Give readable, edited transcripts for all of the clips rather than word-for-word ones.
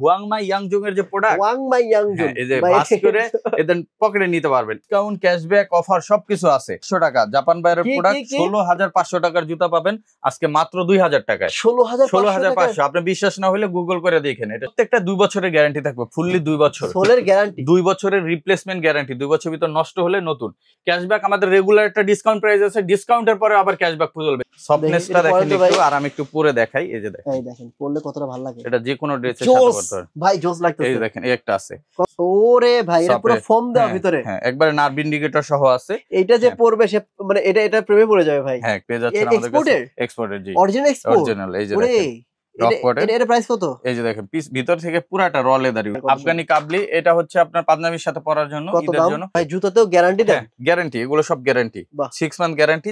হুয়াংমাই ইয়াংজং এর যে প্রোডাক্ট, ওয়াংমাই ইয়াংজং, এই যে বাস করে এদের পকেটে নিতে পারবেন। ডিসকাউন্ট, ক্যাশব্যাক, অফার সবকিছু আছে। 100 টাকা জাপান বাইরের প্রোডাক্ট 16,500 টাকার জুতা পাবেন আজকে মাত্র 2,000 টাকায়। 16,500। আপনি বিশ্বাস না হলে গুগল করে দেখেন। এটা প্রত্যেকটা 2 বছরের গ্যারান্টি থাকবে, ফুললি 2 বছর সোলের গ্যারান্টি, 2 বছরের রিপ্লেসমেন্ট গ্যারান্টি, 2 বছর ভিতর নষ্ট হলে নতুন। ক্যাশব্যাক আমাদের রেগুলার একটা ডিসকাউন্ট প্রাইস আছে, ডিসকাউন্টের পরে আবার ক্যাশব্যাক চলবে। সফটনেসটা দেখেন একটু, আর আমি একটু পরে দেখাই। এই যে দেখেন, এই দেখেন পরলে কতটা ভালো লাগে। এটা যে কোনো ড্রেসের সাথে পরতে পারবেন ভাই, জোস লাগতেছে। এই দেখেন, এই একটা আছে। ওরে ভাই, এটা পুরো ফোম দেওয়া ভিতরে। হ্যাঁ, একবারে নার্ভ ইন্ডিকেটর সহ আছে। এইটা যে পরবে সে মানে এটা প্রেমে পড়ে যাবে ভাই। হ্যাঁ, পেয়ে যাচ্ছেন আমাদের কাছে এক্সপোর্টের। জি, অরিজিনাল এক্সপোর্ট, অরিজিনাল। এই যে দেখেন, এটা প্রাইস কত? এই যে দেখেন, পিস ভিতর থেকে পুরাটা র লেদার, আফগানি কাবলি। এটা হচ্ছে আপনার পাঞ্জাবির সাথে পরার জন্য, ঈদের জন্য। ভাই জুতাতেও গ্যারান্টি দেন? গ্যারান্টি, এগুলো সব গ্যারান্টি। 6 মান্থ গ্যারান্টি,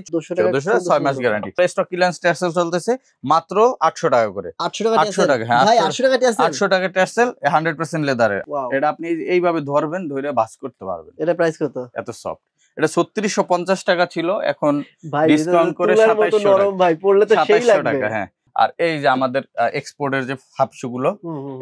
6 মাস গ্যারান্টি। স্টক ক্লিয়ারেন্স টেক্সেল চলতেছে মাত্র 800 টাকা করে। 800 টাকা? হ্যাঁ ভাই, 800 টাকা টেক্সেল। 800 টাকা টেক্সেল, 100% লেদারের। এটা আপনি এইভাবে ধরবেন, ধরে ভাঁজ করতে পারবেন। এটা প্রাইস কত? এত সফট। এটা 3650 টাকা ছিল, এখন ডিসকাউন্ট করে 2700 নরম ভাই, পড়লে তো সেই লাগবে। হ্যাঁ। আর এই যে আমাদের এক্সপোর্টের যে হাফ শু গুলো,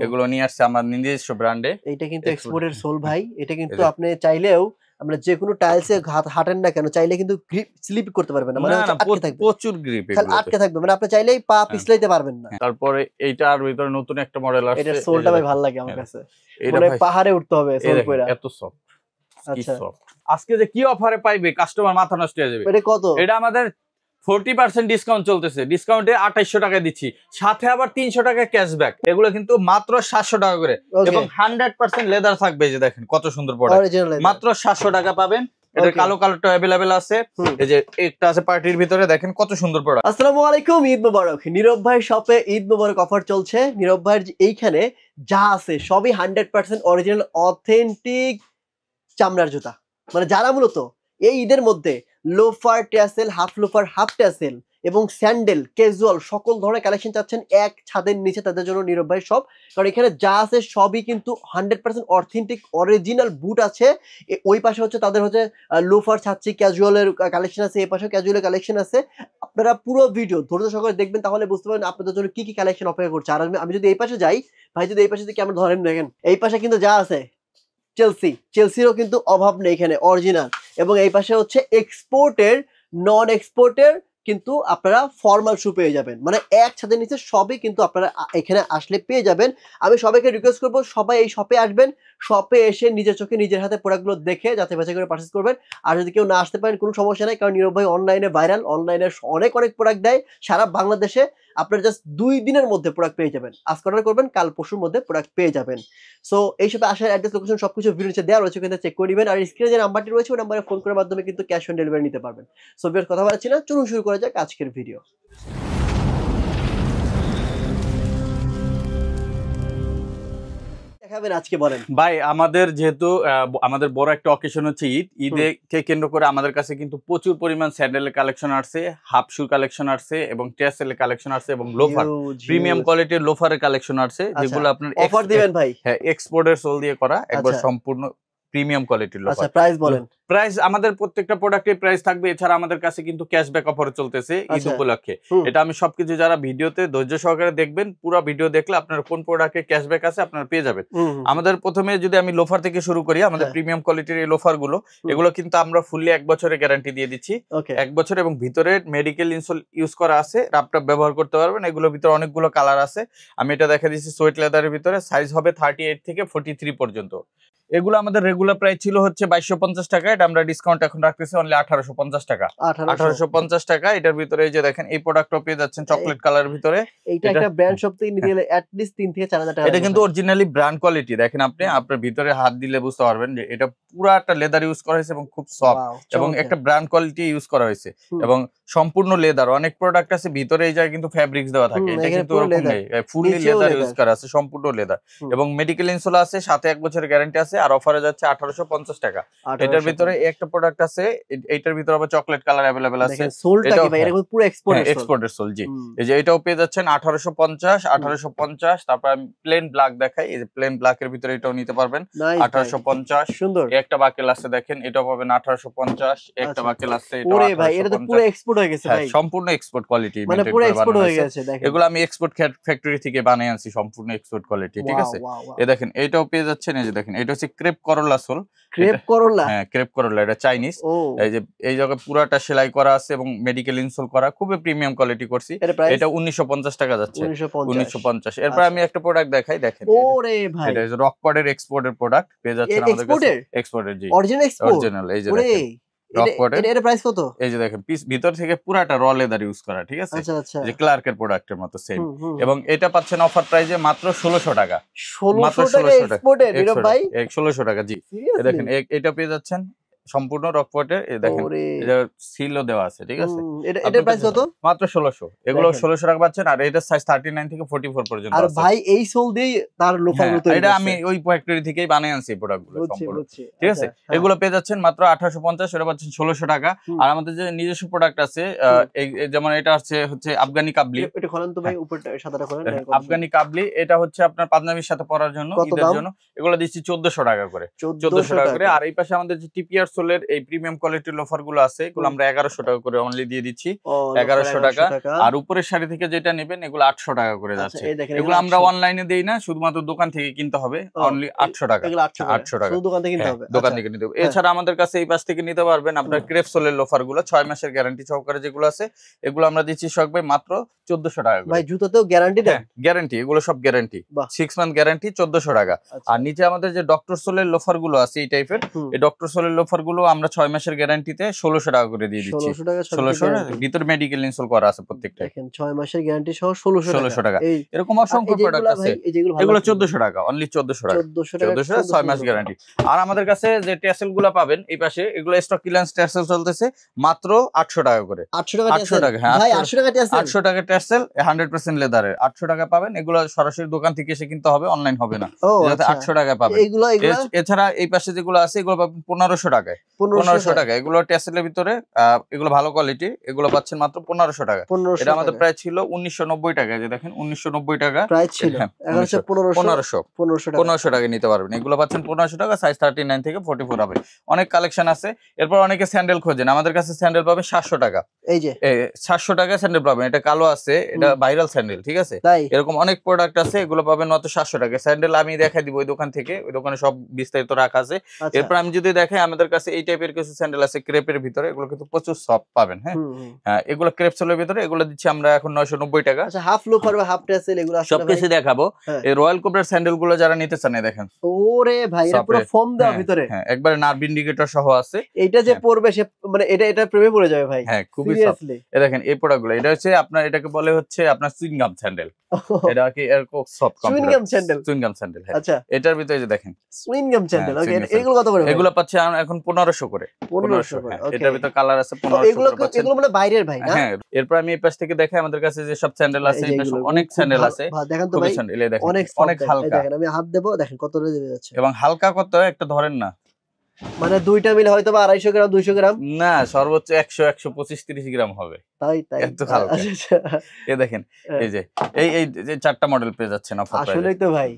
এগুলো নিয়ে আসছে আমার নিজস্ব ব্র্যান্ডে। এটা কিন্তু এক্সপোর্টের সোল ভাই। এটা কিন্তু আপনি চাইলেও আমরা যে কোনো টাইলসে হাঁটেন না কেন, চাইলে কিন্তু গ্রিপ স্লিপ করতে পারবেন না, মানে আটকে থাকবে, প্রচুর গ্রিপ এগুলো আটকে থাকবে, মানে আপনি চাইলেই পা পিছলাইতে পারবেন না। তারপরে এইটার ভিতরে নতুন একটা মডেল আসছে, এটা সোলটা ভাই ভালো লাগে আমার কাছে। মানে পাহাড়ে উঠতে হবে সোল পরে, এত সফট। আচ্ছা, আজকে যে কি অফারে পাইবে, কাস্টমার মাথা নষ্ট হয়ে যাবে। এটা কত? এটা আমাদের 40% ডিসকাউন্ট চলতেছে, ডিসকাউন্টে 2800 টাকা দিচ্ছি, সাথে আবার 300 টাকা ক্যাশব্যাক। এগুলো কিন্তু মাত্র 700 টাকা করে, এবং 100% লেদার থাকবে। এই যে দেখেন কত সুন্দর প্রোডাক্ট, মাত্র 700 টাকা পাবেন। এটা কালো কালারটা अवेलेबल আছে। এই যে একটা আছে পার্টির ভিতরে, দেখেন কত সুন্দর প্রোডাক্ট। আসসালামু আলাইকুম, ঈদ মোবারক। নীরব ভাই শপে ঈদ মোবারক অফার চলছে। নীরব ভাইয়ের এইখানে যা আছে সবই 100% অরিজিনাল অথেন্টিক চামড়ার জুতা। মানে যারা মূলত এই ঈদের মধ্যে loafer, tassel, half loafer, half tassel এবং স্যান্ডেল, ক্যাজুয়াল সকল ধরনের কালেকশন চাচ্ছেন এক ছাদের নিচে, তাদের জন্য নীরব ভাই শপ। কারণ এখানে যা আছে সবই কিন্তু 100% অথেন্টিক অরিজিনাল বুট আছে। ওই পাশে হচ্ছে তাদের হচ্ছে লোফার ছাচ্ছি, ক্যাজুয়ালের কালেকশন আছে, এই পাশেও ক্যাজুয়ালের কালেকশন আছে। আপনারা পুরো ভিডিও ধৈর্য সহকারে দেখবেন, তাহলে বুঝতে পারবেন আপনাদের জন্য কি কি কালেকশন অপেক্ষা করছে। আর আমি যদি এই পাশে যাই, ভাই যদি এই পাশে দেখি, আমরা ধরেন দেখেন এই পাশে কিন্তু যা আছে চেলসিরও কিন্তু অভাব নেই এখানে, অরিজিনাল। এবং এই পাশে হচ্ছে এক্সপোর্টের, নন এক্সপোর্টের কিন্তু আপনারা ফর্মাল শু পেয়ে যাবেন। মানে এক ছাদের নিচে সবই কিন্তু আপনারা এখানে আসলে পেয়ে যাবেন। আমি সবাইকে রিকোয়েস্ট করবো, সবাই এই শপে আসবেন, শপে এসে নিজের চোখে নিজের হাতে প্রোডাক্টগুলো দেখে যাতে বাছাই করে পারচেজ করবেন। আর যদি কেউ না আসতে পারেন কোনো সমস্যা নাই, কারণ নীরব ভাই অনলাইনে ভাইরাল, অনলাইনে অনেক প্রোডাক্ট দেয় সারা বাংলাদেশে। আপনারা জাস্ট 2 দিনের মধ্যে প্রোডাক্ট পেয়ে যাবেন। আজকে অর্ডার করবেন, কাল পরশুর মধ্যে প্রোডাক্ট পেয়ে যাবেন। সো এই শপে আসার অ্যাড্রেস, লোকেশন সবকিছু ভিডিও নিচে দেওয়া রয়েছে, কিন্তু চেক করে নেবেন। আর স্ক্রিনে যে নাম্বারটি রয়েছে ওই নাম্বারে ফোন করার মাধ্যমে কিন্তু ক্যাশ অন ডেলিভারি নিতে পারবেন। সো ভিউয়ার্স, কথা বলাচ্ছি না, চলুন শুরু করা যাক আজকের ভিডিও। আজকে বলেন ভাই, আমাদের যেহেতু আমাদের বড় একটা অকেশন হচ্ছে ঈদ, ঈদকে কেন্দ্র করে আমাদের কাছে কিন্তু প্রচুর পরিমাণ স্যান্ডেলের কালেকশন আসছে, হাফ শু কালেকশন আসছে, এবং ট্যাসেলের কালেকশন আসছে, এবং লোফার, প্রিমিয়াম কোয়ালিটির লোফারের কালেকশন আসছে, যেগুলো আপনার অফার দিবেন ভাই। হ্যাঁ, এক্সপোর্টের সোল দিয়ে করা, একবার সম্পূর্ণ প্রিমিয়াম কোয়ালিটির লোফার। আচ্ছা, প্রাইস বলেন। প্রাইস আমাদের প্রত্যেকটা প্রোডাক্টের প্রাইস থাকবে। এছাড়া আমাদের কাছে কিন্তু ক্যাশব্যাক অফার চলতেছে ঈদ উপলক্ষে। এটা আমি সবকিছু যারা ভিডিওতে ধৈর্য সহকারে দেখবেন, পুরো ভিডিও দেখলে আপনার কোন প্রোডাক্টে ক্যাশব্যাক আছে আপনারা পেয়ে যাবেন। আমাদের প্রথমে যদি আমি লোফার থেকে শুরু করি, আমাদের প্রিমিয়াম কোয়ালিটির এই লোফার গুলো, এগুলো কিন্তু আমরা ফুললি 1 বছরের গ্যারান্টি দিয়ে দিচ্ছি। 1 বছর, এবং ভিতরে মেডিকেল ইনসোল ইউজ করা আছে, রাপটাপ ব্যবহার করতে পারবেন। এগুলোর ভিতরে অনেকগুলো কালার আছে। আমি এটা দেখা দিচ্ছি সোয়েট লেদারের ভিতরে, সাইজ হবে 38 থেকে 43 পর্যন্ত। এগুলো আমাদের রেগুলার প্রাইস ছিল হচ্ছে 2250 টাকা, এটা আমরা ডিসকাউন্ট এখন রাখতেছি অনলি 1850 টাকা। 1850 টাকা। এটার ভিতরে এই যে দেখেন, এই প্রোডাক্টটা পেয়ে যাচ্ছেন চকলেট কালারের ভিতরে। এইটা একটা ব্র্যান্ড শপ থেকে নিতে গেলে এট লিস্ট 3 থেকে 4000 টাকা। এটা কিন্তু অরিজিনালি ব্র্যান্ড কোয়ালিটি। দেখেন আপনি আপনার ভিতরে হাত দিলে বুঝতে পারবেন যে এটা পুরো একটা লেদার ইউজ করা হয়েছে, এবং খুব সফট, এবং একটা ব্র্যান্ড কোয়ালিটি ইউজ করা হয়েছে, এবং সম্পূর্ণ লেদার। অনেক প্রোডাক্ট আছে ভিতরে এই জায়গায় কিন্তু ফ্যাব্রিক্স দেওয়া থাকে, এটা কিন্তু ওরকম নেই, ফুললি লেদার ইউজ করা আছে, সম্পূর্ণ লেদার, এবং মেডিকেল ইনসোল আছে, সাথে 1 বছরের গ্যারান্টি আছে। আর অফারে যাচ্ছে 1850 টাকা। এটার ভিতরে একটা প্রোডাক্ট আছে, এইটার ভিতরে আবার চকলেট কালার अवेलेबल আছে। সোলটা কি ভাই, এটা পুরো এক্সপোর্টের সোল, জি। এই যে এটাও পেয়ে যাচ্ছেন 1850। তারপর আমি প্লেন ব্ল্যাক দেখাই, এই যে প্লেন ব্ল্যাক এর ভিতরে এটাও নিতে পারবেন 1850। সুন্দর একটা বাকেল আছে দেখেন, এটাও পাবেন 1850। একটা বাকেল আছে, এটা ওরে ভাই এটা তো পুরো এক্সপোর্ট হয়ে গেছে ভাই, সম্পূর্ণ এক্সপোর্ট কোয়ালিটি, মানে পুরো এক্সপোর্ট হয়ে গেছে। দেখেন এগুলো আমি এক্সপোর্ট ফ্যাক্টরি থেকে বানিয়ে আনছি, সম্পূর্ণ এক্সপোর্ট কোয়ালিটি, ঠিক আছে। এই দেখেন এটাও পেয়ে যাচ্ছেন, এই যে দেখেন এটা হচ্ছে ক্রেপ করলা সোল। ক্রেপ করলা, হ্যাঁ ক্রেপ করলা, এটা চাইনিজ। এই যে এই জায়গায় পুরাটা সেলাই করা আছে এবং মেডিকেল ইনসোল করা, খুবই প্রিমিয়াম কোয়ালিটি করছি। এটা 1950 টাকা যাচ্ছে, 1950। এরপর আমি একটা প্রোডাক্ট দেখাই, দেখেন ওরে ভাই এটা রকপডের এক্সপোর্টের প্রোডাক্ট পেয়ে যাচ্ছেন আমাদের কাছে, এক্সপোর্টের, জি অরিজিনাল। এই যে দেখেন এর প্রাইস কত? এই যে দেখেন পিস ভিতর থেকে পুরাটা র লেদার ইউজ করা, ঠিক আছে, যে ক্লার্কের প্রোডাক্টের মতো সেম। এবং এটা পাচ্ছেন অফার প্রাইসে মাত্র 1600 টাকা। 1600 টাকা এক্সপোর্টের নীরব ভাই, 1600 টাকা, জি। দেখেন এটা পেয়ে যাচ্ছেন সম্পূর্ণ রকপটের, এই দেখেন এটা সিলও দেওয়া আছে, ঠিক আছে। এটার প্রাইস কত? মাত্র 1600। এগুলো 1600 টাকা পাচ্ছেন। আর এটা সাইজ 39 থেকে 44 পর্যন্ত আছে। আর ভাই এই সোল দিয়ে তার লোফারগুলো তৈরি, এটা আমি ওই ফ্যাক্টরি থেকেই বানিয়ে আনছি এই প্রোডাক্টগুলো সম্পূর্ণ, ঠিক আছে। এগুলো পেয়ে যাচ্ছেন মাত্র 1850, এটা পাচ্ছেন 1600 টাকা। আর আমাদের যে নিজস্ব প্রোডাক্ট আছে, যেমন এটা হচ্ছে আফগানি কাবলি। এটা খোলেন তো ভাই, উপরটা সাদাটা খোলেন। আফগানি কাবলি, এটা হচ্ছে আপনার পাঞ্জাবির সাথে পরার জন্য, ঈদের জন্য। এগুলো দিচ্ছি 1400 টাকা করে, 1400 টাকা করে। আর এই পাশে আমাদের যে টিপিআর সোলের এই প্রিমিয়াম কোয়ালিটির লোফার গুলো আছে, এগুলো আমরা 1100 টাকা করে অনলি দিয়ে দিচ্ছি, 1100 টাকা। আর উপরের শাড়ি থেকে যেটা নেবেন এগুলো 800 টাকা করে যাচ্ছে। এগুলো আমরা অনলাইনে দেই না, শুধুমাত্র দোকান থেকে কিনতে হবে, অনলি 800 টাকা, 800 টাকা দোকান থেকে কিনতে হবে, দোকান থেকে নিতে হবে। এছাড়া আমাদের কাছে এই পাশ থেকে নিতে পারবেন আপনার ক্রেপ সোলের লোফার গুলো 6 মাসের গ্যারান্টি সহকারে যেগুলো আছে, এগুলো আমরা দিচ্ছি শখ ভাই মাত্র 1400 টাকা করে। ভাই জুতাতেও গ্যারান্টি দেন? গ্যারান্টি, এগুলো সব গ্যারান্টি, 6 মান্থ গ্যারান্টি, 1400 টাকা। আর নিচে আমাদের যে ডক্টর সোলের লোফার গুলো আছে এই টাইপের, এই ডক্টর সোলের লোফার গুলো আমরা 6 মাসের গ্যারান্টিতে 1600 টাকা করে দিয়ে দিচ্ছি। 1600 ভিতর মেডিকেল ইনসোল করা আছে প্রত্যেকটা। দেখেন 6 মাসের গ্যারান্টি সহ 1600 টাকা। এরকম অসংখ্য প্রোডাক্ট আছে, এগুলো 1400 টাকা, অনলি 1400 টাকা, 1400 6 মাস গ্যারান্টি। আর আমাদের কাছে যে ট্যাসেল গুলো পাবেন এই পাশে, এগুলো স্টক ক্লিয়ারেন্স ট্যাসেল চলতেছে মাত্র 800 টাকা করে। 800 টাকা, হ্যাঁ ভাই 800 টাকা ট্যাসেল, 800 টাকা ট্যাসেল 100% লেদারের 800 টাকা পাবেন। এগুলো সরাসরি দোকান থেকে এসে কিনতে হবে, অনলাইন হবে না, যাতে 800 টাকা পাবেন। এছাড়া এই পাশে যেগুলো আছে এগুলো পাবেন 1500 টাকায়, 1500 টাকা। এগুলো ট্যাসেলের ভিতরে, এগুলো ভালো কোয়ালিটি, এগুলো পাচ্ছেন মাত্র 1500 টাকা। এটা আমাদের প্রায় ছিল 1990 টাকা, যে দেখেন 1990 টাকা প্রায় ছিল, এখন হচ্ছে 1500 টাকা নিতে পারবেন। এগুলো পাচ্ছেন 1500 টাকা, সাইজ 39 থেকে 44 হবে। অনেক কালেকশন আছে। এরপর অনেকে স্যান্ডেল খোঁজেন, আমাদের কাছে স্যান্ডেল পাবেন 700 টাকা। এই যে 700 টাকা স্যান্ডেল পাবেন, এটা কালো আছে, এটা ভাইরাল স্যান্ডেল, ঠিক আছে। এরকম অনেক প্রোডাক্ট আছে, এগুলো পাবেন মাত্র 700 টাকা। স্যান্ডেল আমি দেখাই দিব ওই দোকান থেকে, ওই দোকানে সব বিস্তারিত রাখা আছে। এরপর আমি যদি দেখাই, আমাদের কাছে এই টাইপের কিছু স্যান্ডেল আছে ক্রেপের ভিতরে, এগুলো কিন্তু প্রচুর সফট পাবেন। হ্যাঁ এগুলো ক্রেপ সোলের ভিতরে, এগুলো দিচ্ছি আমরা এখন 990 টাকা। আচ্ছা হাফ লোফার বা হাফ ট্যাসেল এগুলো আসলে সবকিছু দেখাবো। এই রয়্যাল কোবরার স্যান্ডেল গুলো যারা নিতে চান, দেখেন ওরে ভাই এটা পুরো ফোম দেওয়া ভিতরে, হ্যাঁ একবারে নার্ভ ইন্ডিকেটর সহ আছে। এটা যে পড়বে সে মানে এটা প্রেমে পড়ে যাবে ভাই, হ্যাঁ খুবই সফট। এই দেখেন এই প্রোডাক্টগুলো, এটা হচ্ছে আপনার, এটাকে বলে হচ্ছে আপনার সুইংগাম স্যান্ডেল। এটা কি এরকম সফট সুইংগাম স্যান্ডেল, সুইংগাম স্যান্ডেল। আচ্ছা এটার ভিতরে যে দেখেন সুইংগাম স্যান্ডেল, ওকে এগুলো কত করে? এগুলো পাচ্ছে এখন 1500 করে, 1500 করে। এটার ভিতরে কালার আছে 1500 করে পাচ্ছেন। এগুলো মানে বাইরের ভাই না? হ্যাঁ এরপর আমি এই পাশ থেকে দেখাই, আমাদের কাছে যে সব স্যান্ডেল আছে, এটা সব অনেক স্যান্ডেল আছে। দেখেন তো ভাই স্যান্ডেল দেখেন অনেক হালকা, দেখেন আমি হাত দেব, দেখেন কত রেজে যাচ্ছে। এবং হালকা কত একটা ধরেন না, মানে দুইটা মিলে হয়তো বা 250 গ্রাম 200 গ্রাম না, সর্বোচ্চ 100 125 30 গ্রাম হবে। তাই এত হালকা। এই দেখেন এই যে এই যে 4টা মডেল পেয়ে যাচ্ছেন অফার প্রাইসে। আসলেই তো ভাই,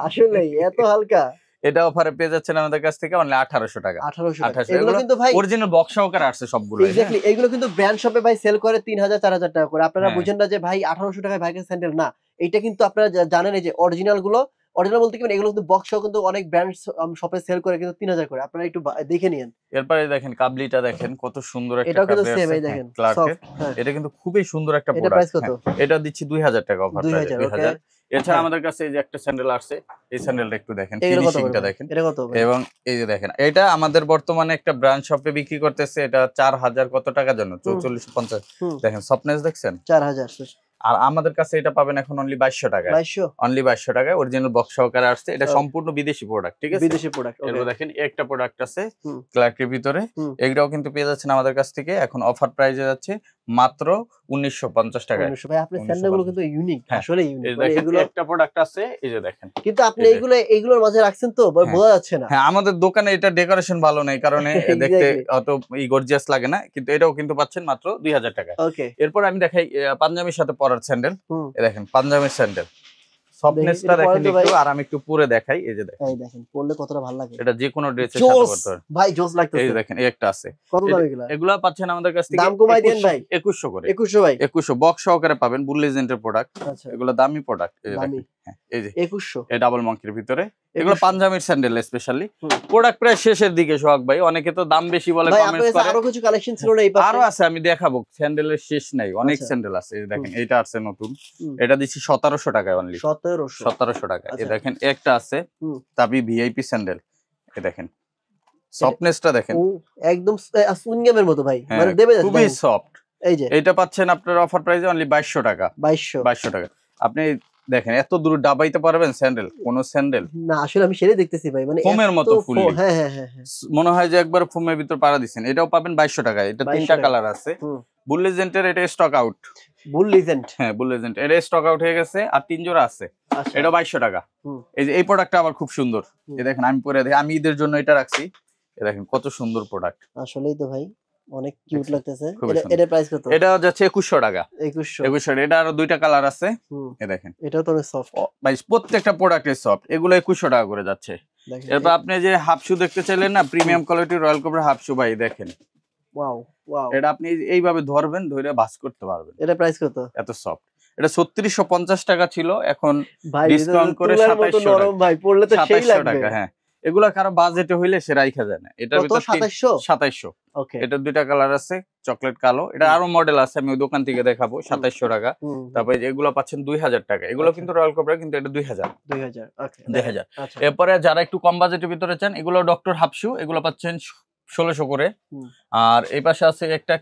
আসলেই এত হালকা। এটা অফারে পেয়ে যাচ্ছেন আমাদের কাছ থেকে অনলি 1800 টাকা। 1800 টাকা। এগুলো কিন্তু ভাই অরিজিনাল বক্স সহকারে আসছে সবগুলো। এক্স্যাক্টলি, এগুলো কিন্তু ব্র্যান্ড শপে ভাই সেল করে 3000 4000 টাকা করে। আপনারা বুঝেন না যে ভাই 1800 টাকায় ভাইকে স্যান্ডেল না, এটা কিন্তু আপনারা জানেন এই যে অরিজিনাল গুলো, অরিজিনাল বলতে কি মানে এগুলো কিন্তু বক্স সহ কিন্তু অনেক ব্র্যান্ড শপে সেল করে কিন্তু 3000 করে। আপনারা একটু দেখে নিন। এরপরে দেখেন কাবলিটা দেখেন কত সুন্দর একটা এটা কিন্তু কাবলি সেম, এই আছে দেখেন ক্লার্কের। এটা কিন্তু খুবই সুন্দর একটা প্রোডাক্ট। এটা প্রাইস কত? এটা দিচ্ছি 2000 টাকা অফার প্রাইসে, 2000। এছাড়া হ্যাঁ। আমাদের কাছে এই যে একটা স্যান্ডেল আসছে, এই স্যান্ডেলটা একটু দেখেন, ফিনিশিংটা দেখেন। এটা কত? এবং এই যে দেখেন, এটা আমাদের বর্তমানে একটা ব্র্যান্ড শপে বিক্রি করতেছে, এটা 4000 কত টাকার জন্য, 4450। দেখেন সফটনেস দেখছেন, 4000। আর আমাদের কাছে এটা পাবেন এখন অনলি 2200 টাকায়, অনলি 2200 টাকায় অরিজিনাল বক্স সহকারে আসছে। এটা সম্পূর্ণ বিদেশি প্রোডাক্ট, ঠিক আছে, বিদেশি প্রোডাক্ট। এরপর দেখেন একটা প্রোডাক্ট আছে ক্লার্কের ভিতরে, এটাও কিন্তু পেয়ে যাচ্ছেন আমাদের কাছ থেকে এখন অফার প্রাইসে যাচ্ছে মাত্র 1950 টাকায়। 1900 ভাই আপনার স্যান্ডেল গুলো কিন্তু ইউনিক, হ্যাঁ। আসলে ইউনিক। এই মানে দেখেন এগুলো একটা প্রোডাক্ট আছে, এই যে দেখেন। কিন্তু আপনি এই যে। এইগুলোর মাঝে রাখছেন তো ভাই, হ্যাঁ। বোঝা যাচ্ছে না। হ্যাঁ, আমাদের দোকানে এটা ডেকোরেশন ভালো নাই কারণে দেখতে Exactly. অত গর্জিয়াস লাগে না, কিন্তু এটাও কিন্তু পাচ্ছেন মাত্র 2000 টাকায়। ওকে। এরপর আমি দেখাই পাঞ্জাবির সাথে পরার স্যান্ডেল। হুম। এই দেখেন পাঞ্জাবির স্যান্ডেল, সফটনেসটা এটা পরেন দেখেন তো ভাই। একটু, আর আমি একটু পরে দেখাই। এই যে দেখেন, এই দেখেন পরলে কতটা ভালো লাগে। এটা যে কোনো ড্রেসের সাথে জোস পরতে পারেন। ভাই, জোস এই লাগতেছে। দেখেন এই একটা আছে, কত দাম এগুলা? এগুলা পাচ্ছেন আমাদের কাছ থেকে দাম কমাই দেন ভাই। 2100 করে। 2100 ভাই। 2100 বক্স সহকারে পাবেন, বুল লেজেন্ডের প্রোডাক্ট। আচ্ছা। এগুলো দামি প্রোডাক্ট। এই যে দামি। দেখেন, হ্যাঁ এই যে 2100 এই ডাবল মঙ্কির ভিতরে এগুলো 2100 পাঞ্জাবির স্যান্ডেল স্পেশালি। হুম। প্রোডাক্ট প্রায় শেষের দিকে সোহাগ ভাই, অনেকে তো দাম বেশি বলে ভাই আপনার কমেন্টস কাছে করে। আরো কিছু কালেকশন ছিল না এই পাশে? আরো আছে, আমি দেখাবো, স্যান্ডেলের শেষ নাই, অনেক আচ্ছা। স্যান্ডেল আছে। এই যে দেখেন এইটা আছে নতুন, হুম। এটা দিচ্ছি 1700 টাকায় অনলি। 1700 1700 টাকা। এই আচ্ছা। দেখেন একটা আছে হুম। তাবি ভিআইপি স্যান্ডেল, এই দেখেন সফটনেসটা দেখেন। ও একদম সুইংগামের মতো ভাই, হ্যাঁ, মানে দেবে যাচ্ছে। খুবই সফট। এই যে এটা পাচ্ছেন আপনার অফার প্রাইসে অনলি 2200 টাকা। 2200 টাকা। আপনি দেখেন এত দূর ডাবাইতে পারবেন স্যান্ডেল, কোন স্যান্ডেল না আসলে আমি সেটাই দেখতেছি ভাই, মানে ফোমের মতো ফুললি। হ্যাঁ হ্যাঁ হ্যাঁ হ্যাঁ। মনে হয় যে একবার ফোমের ভিতর পাড়া দিচ্ছেন। এটাও পাবেন 2200 টাকায়। এটা 2200 তিনটা টাকা। কালার আছে। হুম। বুল লেজেন্ডের এটা স্টক আউট। বুল লিজেন্ড। হ্যাঁ, বুল লেজেন্ড এটা স্টক আউট হয়ে গেছে, আর 3 জোড়া আছে। আচ্ছা। এটা 2200 টাকা। হুম। এই যে এই প্রোডাক্টটা আবার খুব সুন্দর। হুম। এই দেখেন আমি পরে দেখি, আমি ঈদের জন্য এটা রাখছি। এই দেখেন কত সুন্দর প্রোডাক্ট। আসলেই তো ভাই অনেক কিউট দেখছেন? লাগতেছে। খুবই সুন্দর। এটা প্রাইস কত? এটা যাচ্ছে 2100 টাকা। 2100। 2100। এটা আরো দুইটা কালার আছে। হুম। এই দেখেন এটাও তো অনেক সফট। ভাই, প্রত্যেকটা প্রোডাক্টের সফট। এগুলো 2100 টাকা করে যাচ্ছে। দেখেন। এরপর আপনি যে হাফ শু দেখতে চাইলেন না, প্রিমিয়াম কোয়ালিটির রয়্যাল কোবরা হাফ শু, ভাই দেখেন ওয়াও ওয়াও। এটা আপনি এইভাবে ধরবেন, ধরে বাস করতে পারবেন, এটা প্রাইস কত? এত সফট। এটা 3650 টাকা ছিল, এখন ভাই ডিসকাউন্ট করে তুলার মতো 2700 নরম ভাই, পড়লে তো সেই 2700 লাগবে। টাকা। হ্যাঁ, এগুলা কারো বাজেটে হইলে সে রাইখা যায় না। এটার কত? ভিতর 2700? 2700। ওকে। এটার দুইটা কালার আছে, চকলেট কালো। এটা আরো মডেল আছে, আমি ওই দোকান থেকে দেখাবো। 2700 টাকা। হুম। তারপরে এগুলো পাচ্ছেন 2000 টাকা। এগুলো কিন্তু রয়্যাল কোবরা, কিন্তু এটা 2000। 2000 ওকে। 2000। আচ্ছা। এরপরে যারা একটু কম বাজেটের ভিতরে চান, এগুলো ডক্টর হাফশু, এগুলো পাচ্ছেন 1600 করে। হুম। আর এই পাশে আছে একটা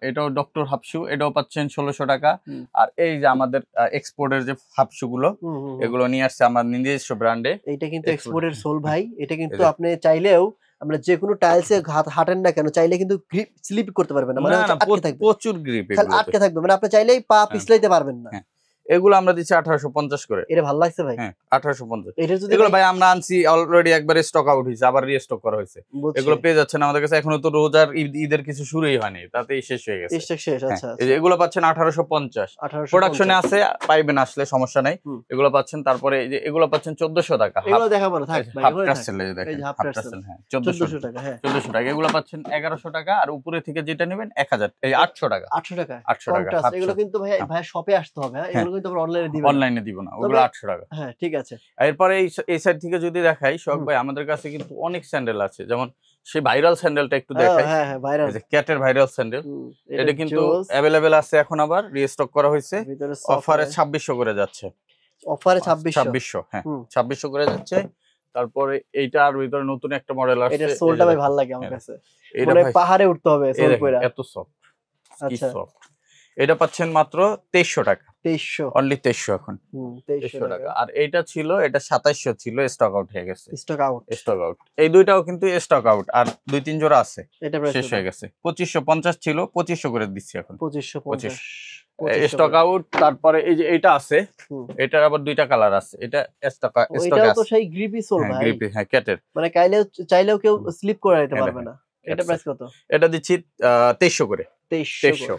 এটাও ডক্টর হাফশু, এটাও পাচ্ছেন 1600 টাকা। হুম। আর এই যে আমাদের এক্সপোর্টের যে হাফশু গুলো, হুম, হুম, হুম। এগুলো নিয়ে আসছে আমার নিজস্ব ব্র্যান্ডে। এইটা কিন্তু Export- এক্সপোর্টের সোল ভাই। এটা কিন্তু এই যে। আপনি চাইলেও আমরা যে কোনো টাইলসে হাঁটেন না কেন, চাইলে কিন্তু গ্রিপ স্লিপ করতে পারবেন না, মানে না হচ্ছে না, আটকে থাকবে। প্রচুর গ্রিপ খালি এগুলো। আটকে থাকবে, মানে আপনি চাইলেই পা পিছলাইতে পারবেন না। হ্যাঁ। এগুলো আমরা দিচ্ছি 1850 করে। এটা ভালো লাগছে ভাই। হ্যাঁ, 1850। এটা যদি এগুলো ভাই আমরা আনছি অলরেডি, একবার স্টক আউট হয়েছে, আবার রিস্টক করা হয়েছে। বুঝছি। এগুলো পেয়ে যাচ্ছেন আমাদের কাছে। এখনো তো রোজার ঈদের কিছু শুরুই হয়নি, তাতেই শেষ হয়ে গেছে। স্টক শেষ। হ্যাঁ, আচ্ছা এই যে এগুলো পাচ্ছেন 1850। 1850। প্রোডাকশনে আছে, পাইবেন, আসলে সমস্যা নাই। হুম। এগুলো পাচ্ছেন। তারপরে এই যে এগুলো পাচ্ছেন 1400 টাকা। এগুলো দেখাবো না, থাক ভাই, হাফ এগুলো থাক। টার্সেল, এই যে এই দেখেন যে হাফ হাফ টার্সেল। টার্সেল। হ্যাঁ, 1400 টাকা। হ্যাঁ, 1400 টাকা। এগুলো পাচ্ছেন 1100 টাকা, আর উপরে থেকে যেটা নেবেন 1000, এই 800 টাকা। 800 টাকা। 800 টাকা। কন্ট্রাস্ট। এগুলো কিন্তু ভাই ভাই শপে আসতে হবে। হ্যাঁ, এগুলো কিন্তু আমরা অনলাইনে দিবেন না। অনলাইনে দিব না, ওগুলো 800 টাকা। হ্যাঁ, ঠিক আছে। এরপরে এই সাইড থেকে যদি দেখাই শখ হুম। ভাই, আমাদের কাছে কিন্তু অনেক স্যান্ডেল আছে। যেমন সেই ভাইরাল স্যান্ডেলটা একটু হ্যাঁ দেখাই। হ্যাঁ হ্যাঁ, ভাইরাল। এই যে ক্যাটের ভাইরাল স্যান্ডেল, এটা কিন্তু অ্যাভেলেবেল আছে, এখন আবার রিস্টক করা হয়েছে। ভিতরে অফারে 2600 করে যাচ্ছে। অফারে 2600। 2600, হ্যাঁ, হুম। 2600 করে যাচ্ছে। তারপরে এইটার ভিতরে নতুন একটা মডেল আসছে। এটার সোলটা ভাই ভালো লাগে আমার হ্যাঁ। কাছে। এটা মানে ভাই পাহাড়ে উঠতে হবে এই সোল দেখেন, কইরা। এত সফট, কি আচ্ছা। সফট। এটা পাচ্ছেন মাত্র 2300 টাকা। 2300। অনলি 2300 এখন। 2300 টাকা। টাকা। আর এইটা ছিল, এটা 2700 ছিল, স্টক আউট হয়ে গেছে। Stock out. Stock out. এই দুইটাও কিন্তু স্টক আউট, আর 2-3 জোড়া আছে, এটা প্রাইস শেষ হয়ে গেছে। 2550 ছিল, 2500 করে দিচ্ছি এখন। 2550। Stock out. তারপরে এই যে এইটা আছে, হুম। এটার আবার দুইটা কালার আছে। এটা স্টক ওইটাও তো আছে। সেই গ্রিপি সোল হ্যাঁ, ভাই। গ্রিপি, হ্যাঁ, ক্যাটের। মানে চাইলেও কেউ স্লিপ করে দিতে পারবে না। এটা Cats প্রাইস কত? এটা দিচ্ছি 2300 করে। 2300।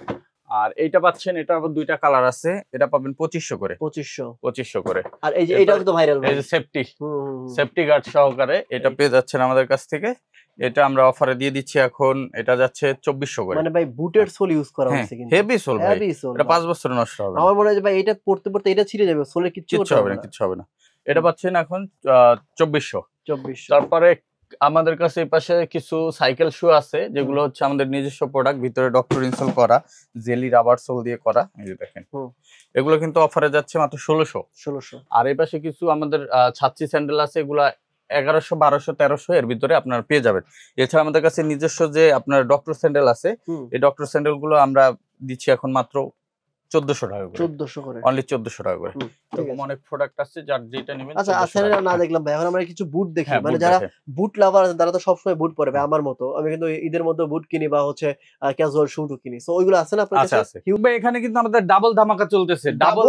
আর এইটা পাচ্ছেন, এটা আবার দুইটা কালার আছে, এটা পাবেন 2500 করে। 2500 করে। আর এই যে এটাও তো ভাইরাল ভাই। এই যে সেফটি হুম। সেফটি গার্ড সহকারে এটা পেয়ে যাচ্ছেন আমাদের কাছ থেকে। এটা আমরা অফারে দিয়ে দিচ্ছি এখন। এটা যাচ্ছে 2400 করে। মানে ভাই বুটের সোল ইউজ করা হয়েছে কিন্তু। হেভি সোল ভাই, হেভি সোল। এটা 5 বছর নষ্ট হবে না। আমার মনে হয় যে ভাই এটা পড়তে পড়তে এটা ছিঁড়ে যাবে, সোলে কিচ্ছু কিচ্ছু করতে হবে হবে না, না। কিচ্ছু হবে না। এটা পাচ্ছেন এখন 2400। 2400। তারপরে আমাদের কাছে এই পাশে কিছু সাইকেল শু আছে, যেগুলো হচ্ছে আমাদের নিজস্ব প্রোডাক্ট, ভিতরে ডক্টর ইনসোল করা, জেলি রাবার সোল দিয়ে করা। এই যে দেখেন, এগুলো কিন্তু অফারে যাচ্ছে মাত্র 1600। আর এই পাশে কিছু আমাদের ছাত্রী স্যান্ডেল আছে, এগুলা 1100, 1200, 1300 এর ভিতরে আপনারা পেয়ে যাবেন। এছাড়া আমাদের কাছে নিজস্ব যে আপনার ডক্টর স্যান্ডেল আছে, এই ডক্টর স্যান্ডেল গুলো আমরা দিচ্ছি এখন মাত্র 1400 টাকা করে। 1400 করে। অনলি 1400 টাকা করে। এরকম অনেক প্রোডাক্ট আছে, যার যেটা নেবেন। আচ্ছা, আসলে না দেখলাম ভাই, এখন আমরা কিছু বুট দেখি, হ্যাঁ, মানে বুট যারা দেখেন। বুট লাভার আছেন তারা তো সবসময় বুট পরে ভাই, আমার মতো আমি কিন্তু ঈদের মধ্যে বুট কিনি বা হচ্ছে ক্যাজুয়াল শুটও কিনি। সো ওইগুলো আছে না আপনার আচ্ছা, কাছে? আছে ভাই। এখানে কিন্তু আমাদের ডাবল ধামাকা চলতেছে। ডাবল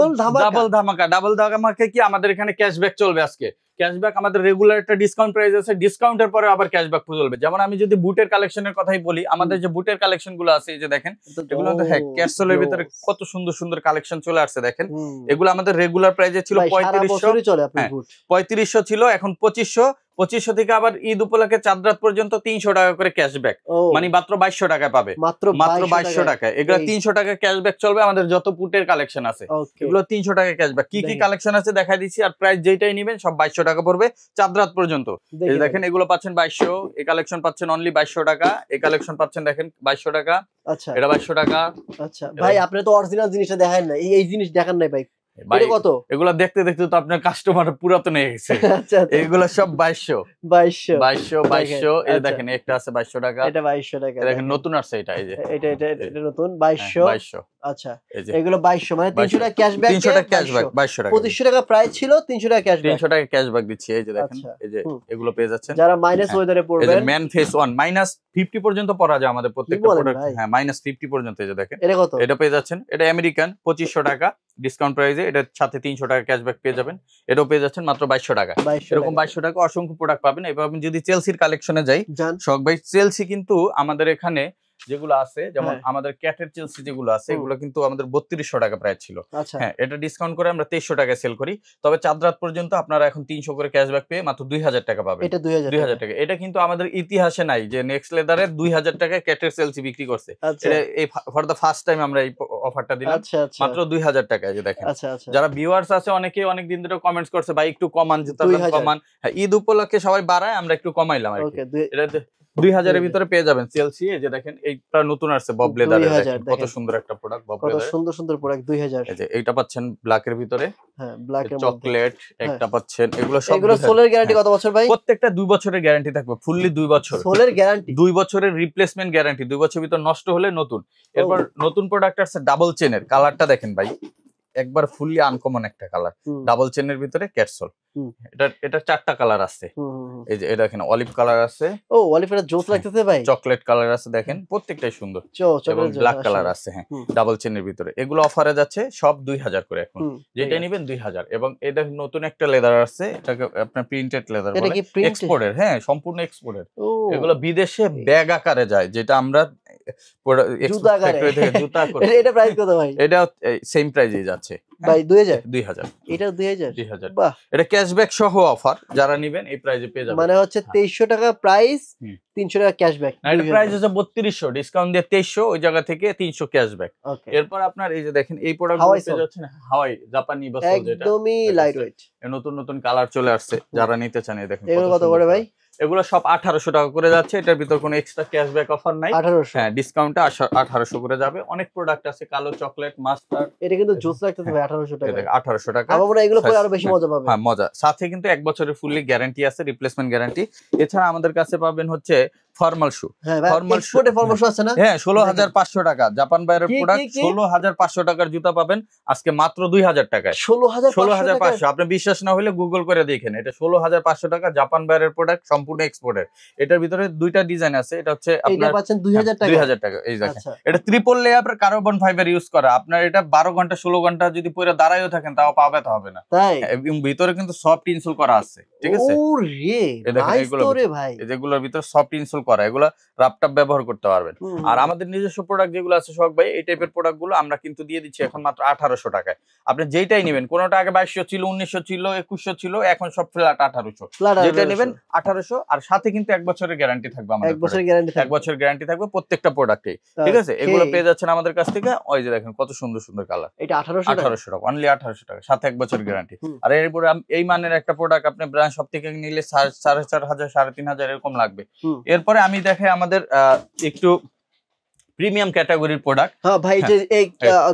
ধামাকা? ডাবল ধামাকা কি, আমাদের এখানে ক্যাশব্যাক চলবে আজকে। ক্যাশব্যাক আমাদের রেগুলার একটা ডিসকাউন্ট প্রাইস আছে, ডিসকাউন্টের পরে আবার ক্যাশব্যাক চলবে। যেমন আমি যদি বুটের কালেকশনের কথাই বলি, আমাদের যে বুটের কালেকশন গুলো আছে, এই যে দেখেন এগুলো কিন্তু হ্যাঁ ক্যাশসেলের ভিতরে কত সুন্দর সুন্দর কালেকশন চলে আসছে দেখেন। এগুলো আমাদের রেগুলার প্রাইসে ছিল 3500, চলে আপনার বুট 3500 ছিল, এখন 2500 থেকে আবার ঈদ উপলক্ষে চাঁদ রাত পর্যন্ত 300 টাকা করে ক্যাশব্যাক, মানে মাত্র 2200 টাকায় পাবে, মাত্র 2200 টাকায়। এগুলো 300 টাকা ক্যাশব্যাক চলবে। আমাদের যত বুটের কালেকশন আছে এগুলো 300 টাকা ক্যাশব্যাক। কি কি কালেকশন আছে দেখাই দিচ্ছি, আর প্রাইস যেটাই নেবেন সব 2200 টাকা পড়বে চাঁদ রাত পর্যন্ত। এই দেখেন এগুলো পাচ্ছেন 2200, এই কালেকশন পাচ্ছেন অনলি 2200 টাকা, এই কালেকশন পাচ্ছেন দেখেন 2200 টাকা। আচ্ছা, এটা 2200 টাকা। আচ্ছা ভাই, আপনি তো অরিজিনাল জিনিসটা দেখান না, এই জিনিস দেখান নাই ভাই, কত? এগুলা দেখতে দেখতে তো আপনার কাস্টমার পুরাতন হয়ে গেছে। এগুলো সব 2200। এই দেখেন একটা আছে 2200 টাকা, এটা 2200 টাকা। দেখেন নতুন আছে এটা, এই যে এটা নতুন 2200। আচ্ছা, এগুলো 2200, মানে 300 টাকা ক্যাশব্যাক, 300 টাকা ক্যাশব্যাক, 2200 টাকা। 2500 টাকা প্রাইস ছিল, 300 টাকা ক্যাশব্যাক, 300 টাকা ক্যাশব্যাক দিচ্ছি। এই যে দেখেন, এই যে এগুলো পেয়ে যাচ্ছেন। যারা মাইনাস ওয়েদারে পড়বেন, এই যে ম্যান ফেস 1 -50 পর্যন্ত পড়া যায় আমাদের প্রত্যেকটা প্রোডাক্ট। হ্যাঁ, -50 পর্যন্ত। এই যে দেখেন এটা কত? এটা পেয়ে যাচ্ছেন, এটা আমেরিকান 2500 টাকা ডিসকাউন্ট প্রাইসে, এটার সাথে 300 টাকা ক্যাশব্যাক পেয়ে যাবেন। এটাও পেয়ে যাচ্ছেন মাত্র 2200 টাকা। এরকম 2200 টাকা অসংখ্য প্রোডাক্ট পাবেন। এবার আমি যদি চেলসির কালেকশনে যাই, শখ ভাই, চেলসি কিন্তু আমাদের এখানে যেগুলো আছে, যেমন আমাদের ক্যাটের চেলসি যেগুলো আছে, এগুলো কিন্তু আমাদের 3200 টাকা প্রাইস ছিল। হ্যাঁ, এটা ডিসকাউন্ট করে আমরা 2300 টাকায় সেল করি। তবে চাঁদ রাত পর্যন্ত আপনারা এখন 300 করে ক্যাশব্যাক পেয়ে মাত্র 2000 টাকা পাবেন। এটা 2000 টাকা। এটা কিন্তু আমাদের ইতিহাসে নাই যে নেক্সট লেদারে 2000 টাকায় ক্যাটের চেলসি বিক্রি করছে। এটা এই ফর দা ফার্স্ট টাইম আমরা এই অফারটা দিলাম মাত্র 2000 টাকায়। যে দেখেন, যারা ভিউয়ার্স আছে অনেকে অনেক দিন ধরে কমেন্টস করছে, ভাই একটু কমান, জুতার দাম কমান। হ্যাঁ, ঈদ উপলক্ষে সবাই বাড়ায়, আমরা একটু কমাইলাম আর কি। এটা 2000 এর ভিতরে পেয়ে যাবেন চেলসি। এই যে দেখেন এইটা নতুন আসছে বব লেদার, কত সুন্দর একটা প্রোডাক্ট, বব লেদার, কত সুন্দর সুন্দর প্রোডাক্ট। 2000। এই যে এইটা পাচ্ছেন ব্ল্যাক এর ভিতরে, হ্যাঁ ব্ল্যাক এর চকলেট একটা পাচ্ছেন। এগুলো সব, এগুলো সোলের গ্যারান্টি কত বছর ভাই? প্রত্যেকটা 2 বছরের গ্যারান্টি থাকবে, ফুললি 2 বছর সোলের গ্যারান্টি, 2 বছরের রিপ্লেসমেন্ট গ্যারান্টি, 2 বছরের ভিতর নষ্ট হলে নতুন। এরপর নতুন প্রোডাক্ট আছে ডাবল চেনের, কালারটা দেখেন ভাই, একবার ফুললি আনকমন একটা কালার, ডাবল চেনের ভিতরে ক্যাটসল। এটা 4টা কালার আছে। এই যে এটা দেখেন অলিভ কালার আছে, ও অলিভ, এটা জোস লাগতেছে ভাই। চকলেট কালার আছে, দেখেন প্রত্যেকটাই সুন্দর, এবং ব্ল্যাক কালার আছে। হ্যাঁ, ডাবল চেনের ভিতরে এগুলো অফারে যাচ্ছে সব 2000 করে এখন, যেটা নেবেন 2000। এবং এই দেখেন নতুন একটা লেদার আছে, এটাকে আপনার প্রিন্টেড লেদার বলে, এক্সপোর্টের। হ্যাঁ, সম্পূর্ণ এক্সপোর্টের। এগুলো বিদেশে ব্যাগ আকারে যায়, যেটা আমরা এটা প্রাইস কত ভাই? এটা সেম প্রাইসেই যাচ্ছে ভাই, 2000। এটা 2000। বাহ, এটা ক্যাশব্যাক সহ অফার, যারা নেবেন এই প্রাইসে পেয়ে যাবেন। মানে হচ্ছে 2300 টাকা প্রাইস, 300 টাকা ক্যাশব্যাক। এটা প্রাইস হচ্ছে 3200, ডিসকাউন্ট দিয়ে 2300, ওই জায়গা থেকে 300 ক্যাশব্যাক। এরপর আপনার এই যে দেখেন এই প্রোডাক্টগুলো পেয়ে যাচ্ছেন হাওয়াই জাপানি বসল, যেটা একদমই লাইট ওয়েট, নতুন নতুন কালার চলে আসছে, যারা নিতে চান। এই দেখেন এগুলো কত করে ভাই? এগুলো সব 1800 টাকা করে যাচ্ছে, এটার ভিতর কোনো এক্সট্রা ক্যাশব্যাক অফার নাই। 1800, হ্যাঁ, ডিসকাউন্টে 1800 করে যাবে। অনেক প্রোডাক্ট আছে, কালো চকলেট, মাস্টার্ড, এটা কিন্তু জোস লাগতেছে ভাই। 1800 টাকা, 1800 টাকা। আমার মনে হয় এগুলো পরে আরো বেশি মজা পাবে। হ্যাঁ, মজা। সাথে কিন্তু 1 বছরের ফুললি গ্যারান্টি আছে, রিপ্লেসমেন্ট গ্যারান্টি। এছাড়া আমাদের কাছে পাবেন হচ্ছে ফর্মাল শু। হ্যাঁ ভাই, এক্সপোর্টে ফর্মাল শু আছে না? হ্যাঁ, 16500 টাকা জাপান বাইরের প্রোডাক্ট, 16500 টাকার জুতা পাবেন আজকে মাত্র 2000 টাকায়। 16500। আপনি বিশ্বাস না হলে গুগল করে দেখেন, এটা 16500 টাকা জাপান বাইরের প্রোডাক্ট, সম্পূর্ণ এক্সপোর্টের। এটার ভিতরে দুইটা ডিজাইন আছে, এটা হচ্ছে আপনার 2000 টাকা। 2000 টাকা। এই দেখেন, এটা triple layer carbon fibre use করা। আপনার এটা 12 ঘন্টা 16 ঘন্টা যদি পরে দাঁড়ায়ও থাকেন তাও পা ব্যথা হবে না। তাই, এবং ভিতরে কিন্তু সফট ইনসোল করা আছে, ঠিক আছে? ওরে নাইস তো রে ভাই, যেগুলোর ভিতরে সফট ইনসোল করা, এগুলো রাপটাপ ব্যবহার করতে পারবেন। আর আমাদের নিজস্ব প্রোডাক্ট যেগুলো আছে শখ ভাই, এই টাইপের প্রোডাক্ট গুলো আমরা কিন্তু দিয়ে দিচ্ছি এখন মাত্র 1800 টাকায়। আপনি যেটাই নেবেন, কোনটা আগে 2200 ছিল, 1900 ছিল, 2100 ছিল, এখন সব ফ্ল্যাট 1800। যেটা নেবেন 1800, আর সাথে কিন্তু 1 বছরের গ্যারান্টি থাকবে আমাদের। 1 বছরের গ্যারান্টি থাকবে, 1 বছরের গ্যারান্টি থাকবে প্রত্যেকটা প্রোডাক্টে, ঠিক আছে? এগুলো পেয়ে যাচ্ছেন আমাদের কাছ থেকে। ওই যে দেখেন কত সুন্দর সুন্দর কালার, এটা 1800 টাকা, অনলি 1800 টাকা, সাথে 1 বছর গ্যারান্টি। আর এরপরে এই মানের একটা প্রোডাক্ট আপনি ব্র্যান্ড সব থেকে নিলে 4500 3500 এরকম লাগবে। এরপরে আমি দেখাই আমাদের একটু প্রিমিয়াম ক্যাটাগরির প্রোডাক্ট। হ্যাঁ ভাই, যে এই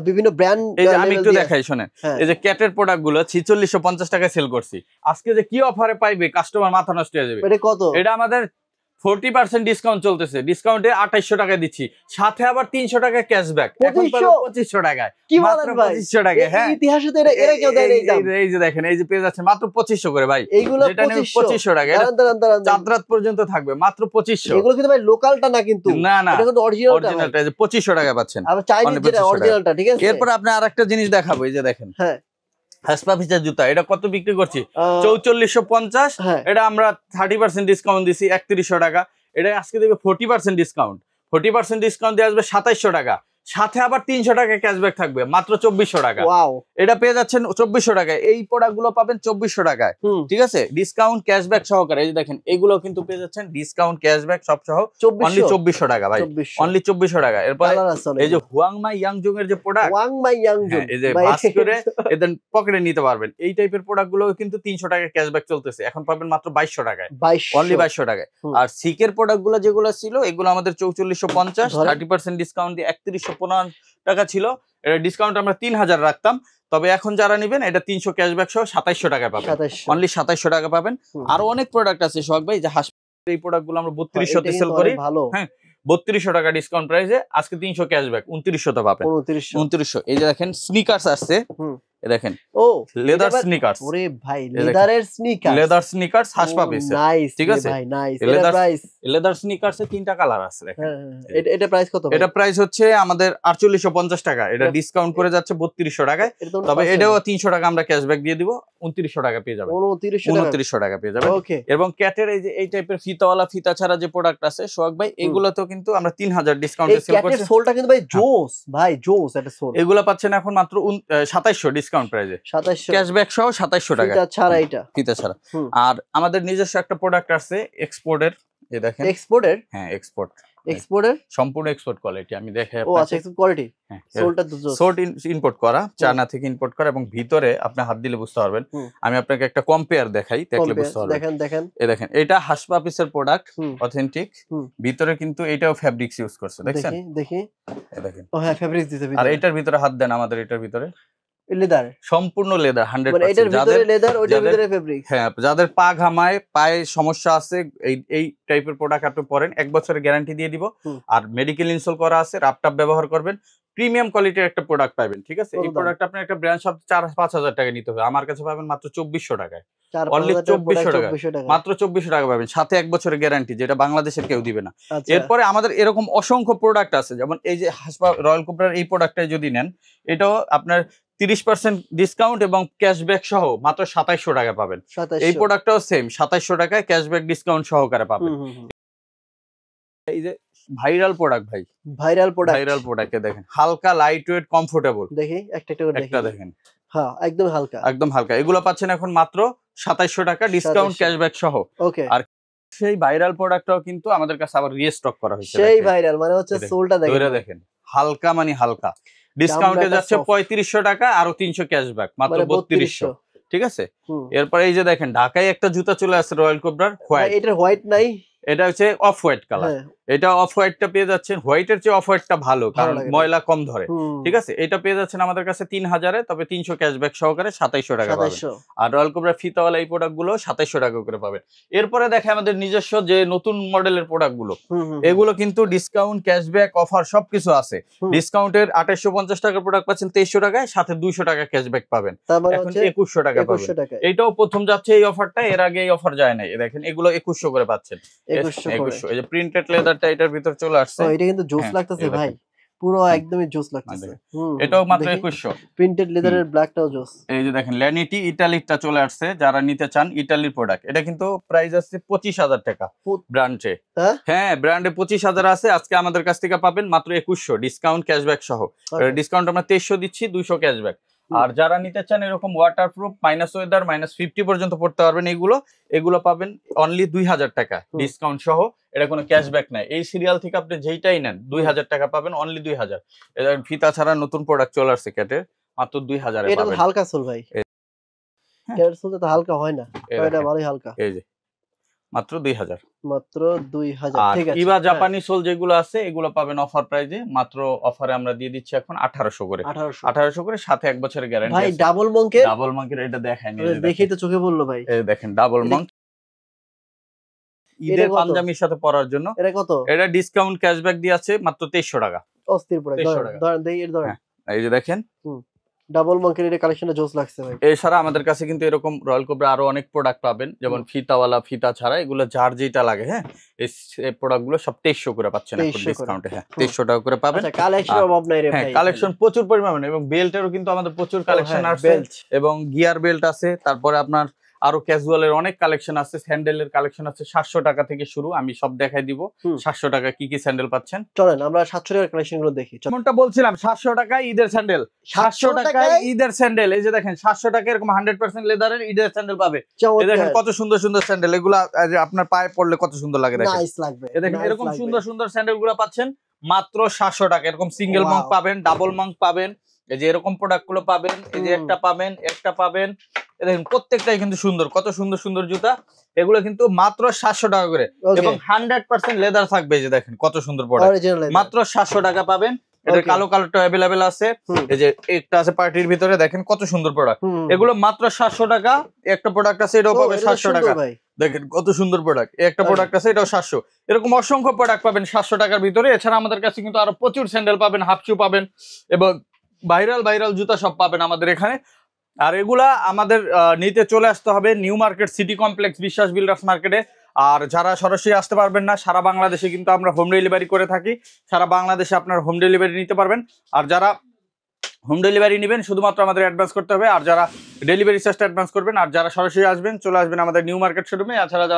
বিভিন্ন ব্র্যান্ড, এই যে আমি একটু দেখাই শুনেন, এই যে ক্যাটের প্রোডাক্ট গুলো 4650 টাকায় সেল করছি, আজকে যে কি অফারে পাইবে কাস্টমার মাথা নষ্ট হয়ে যাবে। এটা কত? এটা আমাদের 40% ডিসকাউন্ট চলতেছে, ডিসকাউন্টে 2800 টাকা দিচ্ছি, সাথে আবার 300 টাকা ক্যাশব্যাক, এখন পাবেন 2500 টাকায়, কি মাত্র বলেন ভাই? 2500 টাকায়। হ্যাঁ, ইতিহাসে তো এরা কেউ দেয় না এই দাম। এই যে দেখেন, এই যে পেয়ে যাচ্ছে মাত্র 2500 করে ভাই, এইগুলো যেটা নেবে 2500 টাকা, এটা দাঁড়ান। চাঁদ রাত পর্যন্ত থাকবে, মাত্র 2500। এগুলো কিন্তু ভাই লোকালটা না, কিন্তু না না, এটা কিন্তু অরিজিনালটা। অরিজিনালটা এই যে 2500 টাকা পাচ্ছেন। আবার চাইনিজ যেটা অরিজিনালটা, ঠিক আছে। এরপর আপনি আরেকটা জিনিস দেখাবো, এই যে দেখেন, হ্যাঁ, হাসপা ফিচার জুতা, এটা কত বিক্রি করছি? 4450। হ্যাঁ, এটা আমরা 30% ডিসকাউন্ট দিছি 3100 টাকা। এটা আজকে দেবে 40% ডিসকাউন্ট, 40% ডিসকাউন্ট দিয়ে আসবে 2700 টাকা, সাথে আবার 300 টাকা ক্যাশব্যাক থাকবে, মাত্র 2400 টাকা। ওয়াও, এটা পেয়ে যাচ্ছেন 2400 টাকায়, এই প্রোডাক্ট গুলো পাবেন 2400 টাকায়, ঠিক আছে, ডিসকাউন্ট ক্যাশব্যাক সহকারে। এই যে দেখেন, এগুলো কিন্তু পেয়ে যাচ্ছেন ডিসকাউন্ট ক্যাশব্যাক সব সহ, অনলি 2400 টাকা ভাই, অনলি 2400 টাকা। এরপর এই যে হুয়াংমাই ইয়াংজং এর যে প্রোডাক্ট, ওয়াংমাই ইয়াংজং, এই যে ভাস করে এদের পকেটে নিতে পারবেন, এই টাইপের প্রোডাক্ট গুলো কিন্তু 300 টাকা ক্যাশব্যাক চলতেছে, এখন পাবেন মাত্র 2200 টাকায়, অনলি 2200 টাকায়। আর সিকের প্রোডাক্ট গুলো যেগুলো ছিল, এগুলো আমাদের 4450, 30% ডিসকাউন্ট দিয়ে 3115 টাকা ছিল, এটা ডিসকাউন্ট আমরা 3000 রাখতাম, তবে এখন যারা নেবেন এটা 300 ক্যাশব্যাক সহ 2700 টাকায় পাবেন, অনলি 2700 টাকা পাবেন। আরো অনেক প্রোডাক্ট আছে সোহাগ ভাই, যে হাসপাতাল এই প্রোডাক্ট গুলো আমরা 3200 তে সেল করি, হ্যাঁ 3200 টাকা ডিসকাউন্ট প্রাইসে, আজকে 300 ক্যাশব্যাক 2900 তে পাবেন, 2900। এই যে দেখেন স্নিকার্স আসছে, দেখেন, ও লেদার স্নিকার্স, ওরে ভাই লেদারের স্নিকার্স, লেদার স্নিকার্স হাসপা পিস, নাইস, ঠিক আছে ভাই nice. Leather price, leather sneakers এর তিনটা কালার আছে, দেখেন এটা প্রাইস কত? এটা প্রাইস হচ্ছে আমাদের 4850 টাকা, এটা ডিসকাউন্ট করে যাচ্ছে 3200 টাকায়, তবে এটাও 300 টাকা আমরা ক্যাশব্যাক দিয়ে দিব, 2900 টাকা পেয়ে যাবেন, 2900 টাকা পেয়ে যাবেন। এবং ক্যাটের এই যে এই টাইপের ফিতাওয়ালা, ফিতা ছাড়া যে প্রোডাক্ট আছে সোহাগ ভাই, এগুলোতেও কিন্তু আমরা 3000 ডিসকাউন্টে সেল করছি। ক্যাটের সোলটা কিন্তু ভাই জোস, ভাই জোস, এটা সোল এগুলো পাচ্ছেন এখন মাত্র 2700 ডিসকাউন্ট প্রাইসে, 2700 ক্যাশব্যাক সহ 2700 টাকা, ফিতা ছাড়া, এটা ফিতা ছাড়া। আর আমাদের নিজস্ব একটা প্রোডাক্ট আছে এক্সপোর্টের, এই দেখেন এক্সপোর্টের, হ্যাঁ এক্সপোর্টের সম্পূর্ণ এক্সপোর্ট কোয়ালিটি, আমি দেখাই ও আচ্ছা, এক্সপোর্ট কোয়ালিটি, সোলটা জোস, সোর্ট ইম্পোর্ট করা, চায়না থেকে ইম্পোর্ট করা, এবং ভিতরে আপনি হাত দিলে বুঝতে পারবেন, আমি আপনাকে একটা কম্পেয়ার দেখাই, দেখলে বুঝতে পারবেন। দেখেন এই দেখেন, এটা হাসপা পিসের প্রোডাক্ট, অথেন্টিক, ভিতরে কিন্তু এটাও ফেব্রিক্স ইউজ করছে, দেখছেন, দেখি এই দেখেন, ও হ্যাঁ ফেব্রিক্স দিতে, আর এটার ভিতরে হাত দেন, আমাদের এটার ভিতরে লেদার, সম্পূর্ণ লেদার 100%, মানে এটার ভিতরে লেদার, ওটার ভিতরে ফেব্রিক্স। হ্যাঁ, যাদের পা ঘামায়, পায়ে সমস্যা আছে, এই টাইপের প্রোডাক্ট আপনি পরেন, 1 বছরের গ্যারান্টি দিয়ে দিব, আর মেডিকেল ইনস্টল করা আছে, ল্যাপটপ ব্যবহার করবেন, প্রিমিয়াম কোয়ালিটির একটা প্রোডাক্ট পাবেন, ঠিক আছে। এই প্রোডাক্ট আপনার একটা ব্র্যান্ড শপ 4-5 টাকা নিতে হবে, আমার কাছে পাবেন মাত্র 2400 টাকায়, অনলি 2400 টাকা, মাত্র 2400 টাকা পাবেন, সাথে 1 বছরের গ্যারান্টি, যেটা বাংলাদেশের কেউ দিবে না। এরপরে আমাদের এরকম অসংখ্য প্রোডাক্ট আছে, যেমন এই যে হাসপা রয়্যাল কোবরার এই প্রোডাক্টটা যদি নেন, এটাও আপনার 30% ডিসকাউন্ট এবং ক্যাশব্যাক সহ মাত্র 2700 টাকা পাবেন। এই প্রোডাক্টটাও সেম 2700 টাকায় ক্যাশব্যাক ডিসকাউন্ট সহকারে পাবেন। এই যে ভাইরাল প্রোডাক্ট ভাই, ভাইরাল প্রোডাক্টে দেখেন, হালকা লাইট ওয়েট কমফোর্টেবল, দেখি একটা দেখেন, হ্যাঁ একদম হালকা, একদম হালকা, এগুলো পাচ্ছেন এখন মাত্র 2700 টাকা ডিসকাউন্ট ক্যাশব্যাক সহ। ওকে, আর সেই ভাইরাল প্রোডাক্টটাও কিন্তু আমাদের কাছে আবার রিস্টক করা হয়েছে, সেই ভাইরাল মানে হচ্ছে সোলটা দেখেন, হালকা মানে হালকা, ডিসকাউন্টে যাচ্ছে 3500 টাকা, আরো 300 ক্যাশব্যাক, মাত্র 3200, ঠিক আছে। এরপর এই যে দেখেন, ঢাকায় একটা জুতা চলে আসছে রয়্যাল কোবরার, হোয়াইট, এটা হোয়াইট নাই, এটা হচ্ছে অফ হোয়াইট কালার, এটা অফ হোয়াইটটা পেয়ে যাচ্ছেন, হোয়াইটের চেয়ে অফ হোয়াইটটা ভালো, কারণ ময়লা কম ধরে, ঠিক আছে। এটা পেয়ে যাচ্ছেন আমাদের কাছে 3000-এ, তবে 300 ক্যাশব্যাক সহকারে 2700 টাকা পাবেন। আর রয়্যাল কোবরা ফিতাওয়ালা এই প্রোডাক্ট গুলো 2700 টাকা করে পাবেন। এরপরে দেখে আমাদের নিজস্ব যে নতুন মডেলের প্রোডাক্ট গুলো, এগুলো কিন্তু ডিসকাউন্ট ক্যাশব্যাক অফার সবকিছু আছে। ডিসকাউন্টের 2850 টাকার প্রোডাক্ট পাচ্ছেন 2300 টাকায়, সাথে 200 টাকা ক্যাশব্যাক পাবেন, এখন 2100 টাকা পাবেন। এটাও প্রথম যাচ্ছে এই অফারটা, এর আগে এই অফার যায় নাই, দেখেন এগুলো 2100 করে পাচ্ছেন, 2100। এই যে প্রিন্টেড লেদারটা এটার ভিতর চলে আসছে, এটা কিন্তু জোস লাগতেছে ভাই, পুরো একদমই জোস লাগতেছে। এটাও মাত্র 2100, প্রিন্টেড লেদারের ব্ল্যাকটাও জোস। এই যে দেখেন ল্যানিটি ইতালিরটা চলে আসছে, যারা নিতে চান ইতালির প্রোডাক্ট, এটা কিন্তু প্রাইস আছে 25000 টাকা ব্র্যান্ডে, হ্যাঁ ব্র্যান্ডে 25000 আছে, আজকে আমাদের কাছ থেকে পাবেন মাত্র 2100 ডিসকাউন্ট ক্যাশব্যাক সহ। ডিসকাউন্ট আমরা 2300 দিচ্ছি, 200 ক্যাশব্যাক। আর যারা নিতে চান এরকম ওয়াটারপ্রুফ, মাইনাস ওয়েদার, -50 পর্যন্ত পড়তে পারবেন, এগুলো পাবেন অনলি 2000 টাকা ডিসকাউন্ট সহ, এটা কোনো ক্যাশব্যাক নাই। এই সিরিয়াল থেকে আপনি যেইটাই নেন 2000 টাকা পাবেন, অনলি 2000। এটা ফিতা ছাড়া নতুন প্রোডাক্ট চলে আসছে ক্যাটের, মাত্র 2000 এ পাবেন। এটা তো হালকা সোল ভাই, ক্যাটের সোল তো হালকা হয় না, এটা ভালোই হালকা। এই যে মাত্র 2000, মাত্র 2000, ঠিক আছে। ইবা জাপানি সোল যেগুলো আছে এগুলো পাবেন অফার প্রাইজে, মাত্র অফারে আমরা দিয়ে দিচ্ছি এখন 1800 করে, 1800 করে, সাথে 1 বছরের গ্যারান্টি ভাই। আছে। ডাবল মঙ্কের এটা দেখায়নি, দেখেই তো চোখে পড়লো ভাই, এই দেখেন ডাবল মঙ্ক, ঈদের কত? পাঞ্জাবির সাথে পরার জন্য। এটা কত? এটা ডিসকাউন্ট ক্যাশব্যাক দিয়ে আছে মাত্র 2300 টাকা। অস্থির প্রোডাক্ট। 2300 টাকা। ধরেন দেই এর ধরেন। হ্যাঁ, এই যে দেখেন। ডাবল মাঙ্কের এটা কালেকশনটা জোস লাগছে ভাই। এছাড়া আমাদের কাছে কিন্তু এরকম রয়্যাল কোবরা আরো অনেক প্রোডাক্ট পাবেন, যেমন ফিতাওয়ালা, ফিতা ছাড়া, এগুলো যার যেটা লাগে। হ্যাঁ, এই প্রোডাক্ট গুলো সব 2300 করে পাচ্ছেন এখন 2300 করে। ডিসকাউন্টে। হ্যাঁ, 2300 টাকা করে পাবেন। আচ্ছা, কালেকশন অভাব নাই রে ভাই। হ্যাঁ, কালেকশন প্রচুর পরিমাণে, এবং বেল্টেরও কিন্তু আমাদের প্রচুর কালেকশন আছে, বেল্ট এবং গিয়ার বেল্ট আছে। তারপরে আপনার আরো ক্যাজুয়ালের অনেক কালেকশন আছে, স্যান্ডেলের কালেকশন আছে 700 টাকা থেকে শুরু। আমি সব দেখাই দিব 700 টাকা কি কি স্যান্ডেল পাচ্ছেন। চলেন আমরা 700 টাকার কালেকশন গুলো দেখি। যেমনটা বলছিলাম 700 টাকায় ঈদের স্যান্ডেল, 700 টাকায় ঈদের স্যান্ডেল। এই যে দেখেন 700 টাকা এরকম 100% লেদারের ঈদের স্যান্ডেল পাবে। এই দেখেন কত সুন্দর সুন্দর স্যান্ডেল, এগুলা আপনার পায়ে পড়লে কত সুন্দর লাগে দেখেন। নাইস লাগবে। এই দেখেন এরকম সুন্দর সুন্দর স্যান্ডেল গুলো পাচ্ছেন মাত্র 700 টাকা। এরকম সিঙ্গেল মঙ্ক পাবেন, ডাবল মঙ্ক পাবেন, এই যে এরকম প্রোডাক্ট গুলো পাবেন। এই যে একটা পাবেন, একটা পাবেন। এই দেখেন প্রত্যেকটাই কিন্তু সুন্দর, কত সুন্দর সুন্দর জুতা। এগুলো কিন্তু মাত্র 700 টাকা করে, এবং 100% লেদার থাকবে। এই যে দেখেন কত সুন্দর প্রোডাক্ট, মাত্র 700 টাকা পাবেন। এদের কালো কালারটা অ্যাভেলেবেল আছে। এই যে একটা আছে পার্টির ভিতরে, দেখেন কত সুন্দর প্রোডাক্ট। এগুলো মাত্র 700 টাকা। একটা প্রোডাক্ট আছে এটাও পাবে 700 টাকা। দেখেন কত সুন্দর প্রোডাক্ট। একটা প্রোডাক্ট আছে এটাও 700। এরকম অসংখ্য প্রোডাক্ট পাবেন 700 টাকার ভিতরে। এছাড়া আমাদের কাছে কিন্তু আরো প্রচুর স্যান্ডেল পাবেন, হাফ শু পাবেন, এবং ভাইরাল জুতা সব পাবেন আমাদের এখানে। আর এগুলা আমাদের নিতে চলে আসতে হবে নিউ মার্কেট সিটি কমপ্লেক্স বিশ্বাস বিল্ডার্স মার্কেটে। আর যারা সরাসরি আসতে পারবেন না, সারা বাংলাদেশে কিন্তু আমরা হোম ডেলিভারি করে থাকি। সারা বাংলাদেশে আপনার হোম ডেলিভারি নিতে পারবেন। আর যারা হোম ডেলিভারি নেবেন শুধুমাত্র আমাদের অ্যাডভান্স করতে হবে, আর যারা ডেলিভারি চার্জটা অ্যাডভান্স করবেন। আর যারা সরাসরি আসবেন চলে আসবেন আমাদের নিউ মার্কেট শোরুমে। এছাড়া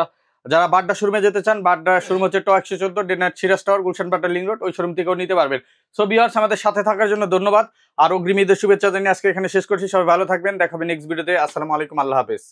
যারা বাড্ডা শোরুমে যেতে চান, বাড্ডা শোরুম হচ্ছে 114 ডেনার সিরাজ টাওয়ার, গুলশান পাট্টা লিং রোড, ওই শোরুম থেকেও নিতে পারবেন। সো ভিউয়ার্স, আমাদের সাথে থাকার জন্য ধন্যবাদ। আর অগ্রিম ঈদের শুভেচ্ছা জানিয়ে আজকে এখানে শেষ করছি। সবাই ভালো থাকবেন, দেখাবেন নেক্সট ভিডিওতে। আসসালামু আলাইকুম, আল্লাহ হাফেজ।